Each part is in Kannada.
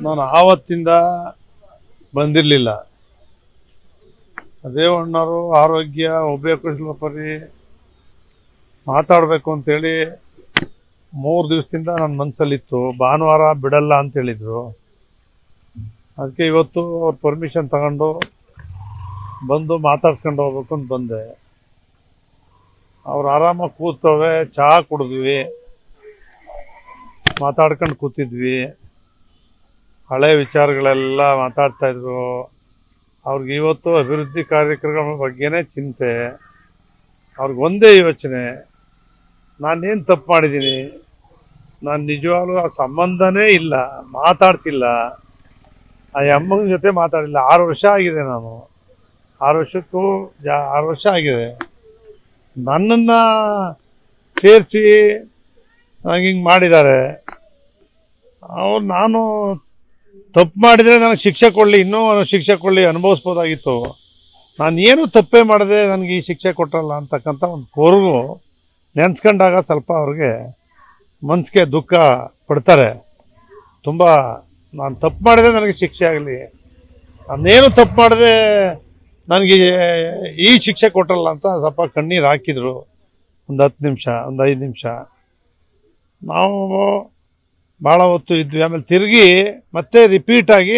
ನಾನು ಆವತ್ತಿಂದ ಬಂದಿರಲಿಲ್ಲ. ರೇವಣ್ಣವರು ಆರೋಗ್ಯ ಉಭಯಕುಶಲಪರಿ ಮಾತಾಡಬೇಕು ಅಂತೇಳಿ 3 ದಿವಸದಿಂದ ನನ್ನ ಮನಸ್ಸಲ್ಲಿತ್ತು. ಭಾನುವಾರ ಬಿಡಲ್ಲ ಅಂತ ಹೇಳಿದರು. ಅದಕ್ಕೆ ಇವತ್ತು ಅವ್ರ ಪರ್ಮಿಷನ್ ತಗೊಂಡು ಬಂದು ಮಾತಾಡ್ಸ್ಕೊಂಡು ಹೋಗ್ಬೇಕು ಅಂತ ಬಂದೆ. ಅವ್ರು ಆರಾಮಾಗಿ ಕೂತವೆ, ಚಹಾ ಕುಡಿದ್ವಿ, ಮಾತಾಡ್ಕೊಂಡು ಕೂತಿದ್ವಿ. ಹಳೆ ವಿಚಾರಗಳೆಲ್ಲ ಮಾತಾಡ್ತಾಯಿದ್ರು. ಅವ್ರಿಗೆ ಇವತ್ತು ಅಭಿವೃದ್ಧಿ ಕಾರ್ಯಕ್ರಮಗಳ ಬಗ್ಗೆನೇ ಚಿಂತೆ. ಅವ್ರಿಗೆ ಒಂದೇ ಯೋಚನೆ, ನಾನೇನು ತಪ್ಪು ಮಾಡಿದ್ದೀನಿ, ನಾನು ನಿಜವಾಗ್ಲೂ ಆ ಸಂಬಂಧನೇ ಇಲ್ಲ, ಮಾತಾಡ್ಸಿಲ್ಲ, ಆ ಅಮ್ಮನ ಜೊತೆ ಮಾತಾಡಿಲ್ಲ. 6 ವರ್ಷ ಆಗಿದೆ. ನಾನು 6 ವರ್ಷಕ್ಕೂ 6 ವರ್ಷ ಆಗಿದೆ. ನನ್ನನ್ನು ಸೇರಿಸಿ ನನಗೆ ಹಿಂಗೆ ಮಾಡಿದ್ದಾರೆ. ನಾನು ತಪ್ಪು ಮಾಡಿದರೆ ನನಗೆ ಶಿಕ್ಷೆ ಕೊಡಲಿ, ಇನ್ನೂ ಶಿಕ್ಷೆ ಕೊಡಲಿ, ಅನುಭವಿಸ್ಬೋದಾಗಿತ್ತು. ನಾನು ಏನೂ ತಪ್ಪೇ ಮಾಡಿದೆ, ನನಗೆ ಈ ಶಿಕ್ಷೆ ಕೊಟ್ಟರಲ್ಲ ಅಂತಕ್ಕಂಥ ಒಂದು ಕೊರಗು ನೆನೆಸ್ಕೊಂಡಾಗ ಸ್ವಲ್ಪ ಅವ್ರಿಗೆ ಮನಸ್ಸಿಗೆ ದುಃಖ ಪಡ್ತಾರೆ. ತುಂಬ ನಾನು ತಪ್ಪು ಮಾಡಿದೆ, ನನಗೆ ಶಿಕ್ಷೆ ಆಗಲಿ, ನಾನೇನು ತಪ್ಪು ಮಾಡಿದೆ, ನನಗೆ ಈ ಶಿಕ್ಷೆ ಕೊಟ್ಟರಲ್ಲ ಅಂತ ಸ್ವಲ್ಪ ಕಣ್ಣೀರು ಹಾಕಿದರು. ಒಂದು 10 ನಿಮಿಷ, ಒಂದು 5 ನಿಮಿಷ ನಾವು ಭಾಳ ಹೊತ್ತು ಇದ್ವಿ. ಆಮೇಲೆ ತಿರುಗಿ ಮತ್ತೆ ರಿಪೀಟಾಗಿ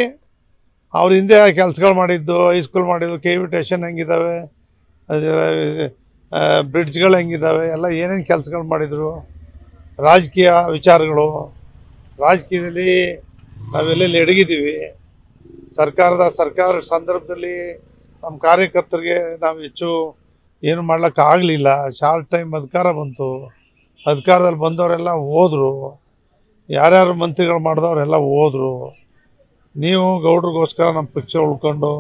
ಅವ್ರ ಹಿಂದೆ ಕೆಲಸಗಳು ಮಾಡಿದ್ದು, ಹೈಸ್ಕೂಲ್ ಮಾಡಿದ್ದು, KV ಸ್ಟೇಷನ್ ಹೆಂಗಿದ್ದಾವೆ, ಬ್ರಿಡ್ಜ್ಗಳು ಹೆಂಗಿದ್ದಾವೆ, ಎಲ್ಲ ಏನೇನು ಕೆಲಸಗಳು ಮಾಡಿದರು, ರಾಜಕೀಯ ವಿಚಾರಗಳು, ರಾಜಕೀಯದಲ್ಲಿ ನಾವೆಲ್ಲೆಲ್ಲಿ ಎಡಗಿದ್ದೀವಿ, ಸರ್ಕಾರದ ಸಂದರ್ಭದಲ್ಲಿ ನಮ್ಮ ಕಾರ್ಯಕರ್ತರಿಗೆ ನಾವು ಹೆಚ್ಚು ಏನು ಮಾಡ್ಲಿಕ್ಕಾಗಲಿಲ್ಲ. ಶಾರ್ಟ್ ಟೈಮ್ ಅಧಿಕಾರ ಬಂತು, ಅಧಿಕಾರದಲ್ಲಿ ಬಂದವರೆಲ್ಲ ಹೋದರು, ಯಾರ್ಯಾರು ಮಂತ್ರಿಗಳು ಮಾಡಿದವರೆಲ್ಲ ಹೋದರು. ನೀವು ಗೌಡ್ರಿಗೋಸ್ಕರ ನಮ್ಮ ಪಕ್ಷ ಉಳ್ಕೊಂಡು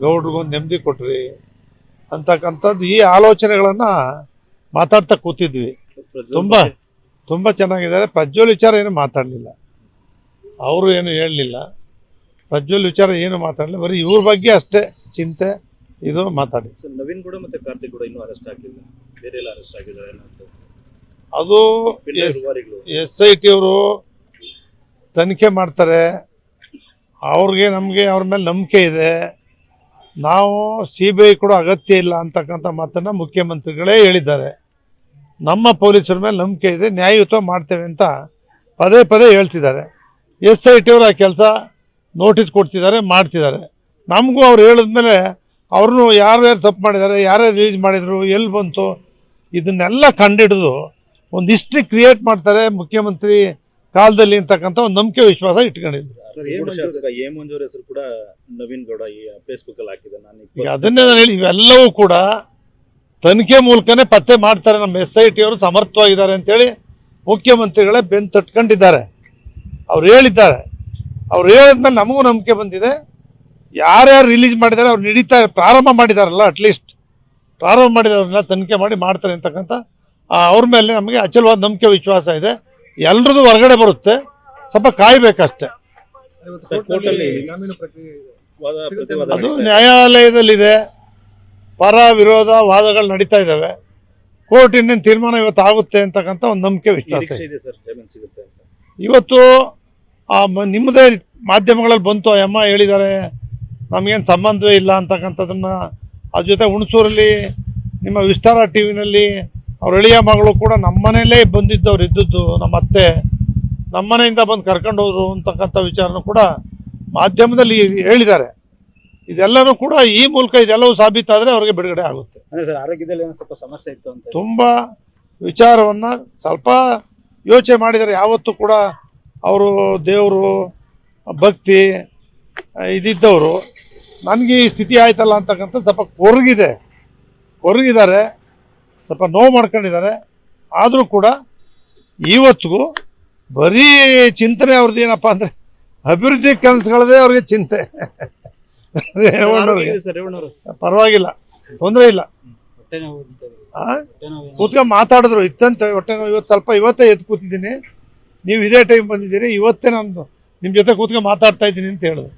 ಗೌಡ್ರಿಗೊಂದು ನೆಮ್ಮದಿ ಕೊಟ್ರಿ ಅಂತಕ್ಕಂಥದ್ದು ಈ ಆಲೋಚನೆಗಳನ್ನು ಮಾತಾಡ್ತಾ ಕೂತಿದ್ವಿ. ತುಂಬ ಚೆನ್ನಾಗಿದ್ದಾರೆ. ಪ್ರಜ್ವಲ್ ವಿಚಾರ ಏನು ಮಾತಾಡಲಿಲ್ಲ, ಅವರು ಏನು ಹೇಳಲಿಲ್ಲ. ಪ್ರಜ್ವಲ್ ವಿಚಾರ ಏನು ಮಾತಾಡಲಿಲ್ಲ, ಬರೀ ಇವ್ರ ಬಗ್ಗೆ ಅಷ್ಟೇ ಚಿಂತೆ ಇದು ಮಾತಾಡಿ. ನವೀನ್ ಕೂಡ ಮತ್ತೆ ಕಾರ್ತಿಕ್ ಕೂಡ ಇನ್ನೂ ಅರೆಸ್ಟ್ ಆಗಿಲ್ಲ, ಬೇರೆ ಎಲ್ಲ ಅರೆಸ್ಟ್ ಆಗಿದ್ದಾರೆ. ಅದು SIT ಅವರು ತನಿಖೆ ಮಾಡ್ತಾರೆ. ಅವ್ರಿಗೆ ನಮಗೆ ಅವ್ರ ಮೇಲೆ ನಂಬಿಕೆ ಇದೆ. ನಾವು CBI ಕೂಡ ಅಗತ್ಯ ಇಲ್ಲ ಅಂತಕ್ಕಂಥ ಮಾತನ್ನು ಮುಖ್ಯಮಂತ್ರಿಗಳೇ ಹೇಳಿದ್ದಾರೆ. ನಮ್ಮ ಪೊಲೀಸರ ಮೇಲೆ ನಂಬಿಕೆ ಇದೆ, ನ್ಯಾಯಯುತ ಮಾಡ್ತೇವೆ ಅಂತ ಪದೇ ಪದೇ ಹೇಳ್ತಿದ್ದಾರೆ. SIT ಅವರು ಆ ಕೆಲಸ ನೋಟಿಸ್ ಕೊಡ್ತಿದ್ದಾರೆ, ಮಾಡ್ತಿದ್ದಾರೆ. ನಮಗೂ ಅವ್ರು ಹೇಳಿದ್ಮೇಲೆ ಅವ್ರನ್ನೂ ಯಾರ್ಯಾರು ತಪ್ಪು ಮಾಡಿದ್ದಾರೆ, ಯಾರ್ಯಾರು ರಿಲೀಸ್ ಮಾಡಿದರು, ಎಲ್ಲಿ ಬಂತು, ಇದನ್ನೆಲ್ಲ ಕಂಡಿಡಿದು ಒಂದು ಹಿಸ್ಟ್ರಿ ಕ್ರಿಯೇಟ್ ಮಾಡ್ತಾರೆ ಮುಖ್ಯಮಂತ್ರಿ ಕಾಲದಲ್ಲಿ ಅಂತಕ್ಕಂಥ ಒಂದು ನಂಬಿಕೆ ವಿಶ್ವಾಸ ಇಟ್ಕೊಂಡಿದ್ರು. ಹೆಸರು ಕೂಡ ನವೀನ್ ಗೌಡ ಫೇಸ್ಬುಕ್ ಅಲ್ಲಿ ಹಾಕಿದೆ. ಈಗ ಅದನ್ನೇ ನಾನು ಹೇಳಿ, ಇವೆಲ್ಲವೂ ಕೂಡ ತನಿಖೆ ಮೂಲಕನೇ ಪತ್ತೆ ಮಾಡ್ತಾರೆ. ನಮ್ಮ SIT ಅವರು ಸಮರ್ಥವಾಗಿದ್ದಾರೆ ಅಂತೇಳಿ ಮುಖ್ಯಮಂತ್ರಿಗಳೇ ಬೆನ್ನು ತಟ್ಕೊಂಡಿದ್ದಾರೆ. ಅವ್ರು ಹೇಳಿದ್ದಾರೆ. ಅವ್ರು ಹೇಳಿದ್ಮೇಲೆ ನಮಗೂ ನಂಬಿಕೆ ಬಂದಿದೆ. ಯಾರ್ಯಾರು ರಿಲೀಸ್ ಮಾಡಿದ್ದಾರೆ ಅವ್ರು ನಡೀತಾರೆ, ಪ್ರಾರಂಭ ಮಾಡಿದಾರಲ್ಲ, ಅಟ್ಲೀಸ್ಟ್ ಪ್ರಾರಂಭ ಮಾಡಿದವ್ರನ್ನೆಲ್ಲ ತನಿಖೆ ಮಾಡಿ ಮಾಡ್ತಾರೆ ಅಂತಕ್ಕಂಥ ಅವ್ರ ಮೇಲೆ ನಮಗೆ ಅಚಲವಾದ ನಂಬಿಕೆ ವಿಶ್ವಾಸ ಇದೆ. ಎಲ್ರದ್ದು ಹೊರಗಡೆ ಬರುತ್ತೆ, ಸ್ವಲ್ಪ ಕಾಯಬೇಕಷ್ಟೆ. ಅದು ನ್ಯಾಯಾಲಯದಲ್ಲಿದೆ, ಪರ ವಿರೋಧ ವಾದಗಳು ನಡೀತಾ ಇದ್ದಾವೆ. ಕೋರ್ಟ್ ಇನ್ನೇನು ತೀರ್ಮಾನ ಇವತ್ತು ಆಗುತ್ತೆ ಅಂತಕ್ಕಂಥ ಒಂದು ನಂಬಿಕೆ ವಿಶ್ವಾಸ ಇದೆ. ಇವತ್ತು ನಿಮ್ಮದೇ ಮಾಧ್ಯಮಗಳಲ್ಲಿ ಬಂತು, ಅಮ್ಮ ಹೇಳಿದ್ದಾರೆ ನಮಗೇನು ಸಂಬಂಧವೇ ಇಲ್ಲ ಅಂತಕ್ಕಂಥದ್ದನ್ನು. ಅದ್ರ ಜೊತೆ ಹುಣಸೂರಲ್ಲಿ ನಿಮ್ಮ ವಿಸ್ತಾರ TVನಲ್ಲಿ ಅವ್ರ ಎಳೆಯ ಮಗಳು ಕೂಡ ನಮ್ಮನೇಲೇ ಬಂದಿದ್ದವ್ರು ಇದ್ದದ್ದು, ನಮ್ಮ ಅತ್ತೆ ನಮ್ಮನೆಯಿಂದ ಬಂದು ಕರ್ಕೊಂಡು ಹೋದ್ರು ಅಂತಕ್ಕಂಥ ವಿಚಾರನೂ ಕೂಡ ಮಾಧ್ಯಮದಲ್ಲಿ ಹೇಳಿದ್ದಾರೆ. ಇದೆಲ್ಲನೂ ಕೂಡ ಈ ಮೂಲಕ ಇದೆಲ್ಲವೂ ಸಾಬೀತಾದರೆ ಅವ್ರಿಗೆ ಬಿಡುಗಡೆ ಆಗುತ್ತೆ. ಆರೋಗ್ಯದಲ್ಲಿ ಸ್ವಲ್ಪ ಸಮಸ್ಯೆ ಇತ್ತು ಅಂತ ತುಂಬ ವಿಚಾರವನ್ನು ಸ್ವಲ್ಪ ಯೋಚನೆ ಮಾಡಿದ್ದಾರೆ. ಯಾವತ್ತೂ ಕೂಡ ಅವರು ದೇವರು ಭಕ್ತಿ ಇದಿದ್ದವರು. ನನಗೆ ಈ ಸ್ಥಿತಿ ಆಯ್ತಲ್ಲ ಅಂತಕ್ಕಂಥ ಸ್ವಲ್ಪ ಕೊರಗಿದ್ದಾರೆ, ಸ್ವಲ್ಪ ನೋವು ಮಾಡ್ಕೊಂಡಿದ್ದಾರೆ. ಆದರೂ ಕೂಡ ಇವತ್ತಿಗೂ ಬರೀ ಚಿಂತನೆ ಅವ್ರದ್ದು ಏನಪ್ಪ ಅಂದರೆ ಅಭಿವೃದ್ಧಿ ಕೆಲಸಗಳದೇ ಅವ್ರಿಗೆ ಚಿಂತೆ. ಪರವಾಗಿಲ್ಲ, ತೊಂದರೆ ಇಲ್ಲ. ಕೂತ್ಕೊಂಡು ಮಾತಾಡಿದ್ರು, ಇತ್ತಂತೆ ಹೊಟ್ಟೆ ನೋವು. ಇವತ್ತೇ ಎದ್ದು ಕೂತಿದ್ದೀನಿ, ನೀವು ಇದೇ ಟೈಮ್ ಬಂದಿದ್ದೀರಿ, ಇವತ್ತೇ ನಾನು ನಿಮ್ಮ ಜೊತೆ ಕೂತ್ಕೊಂಡು ಮಾತಾಡ್ತಾ ಇದ್ದೀನಿ ಅಂತ ಹೇಳಿದ್ರು.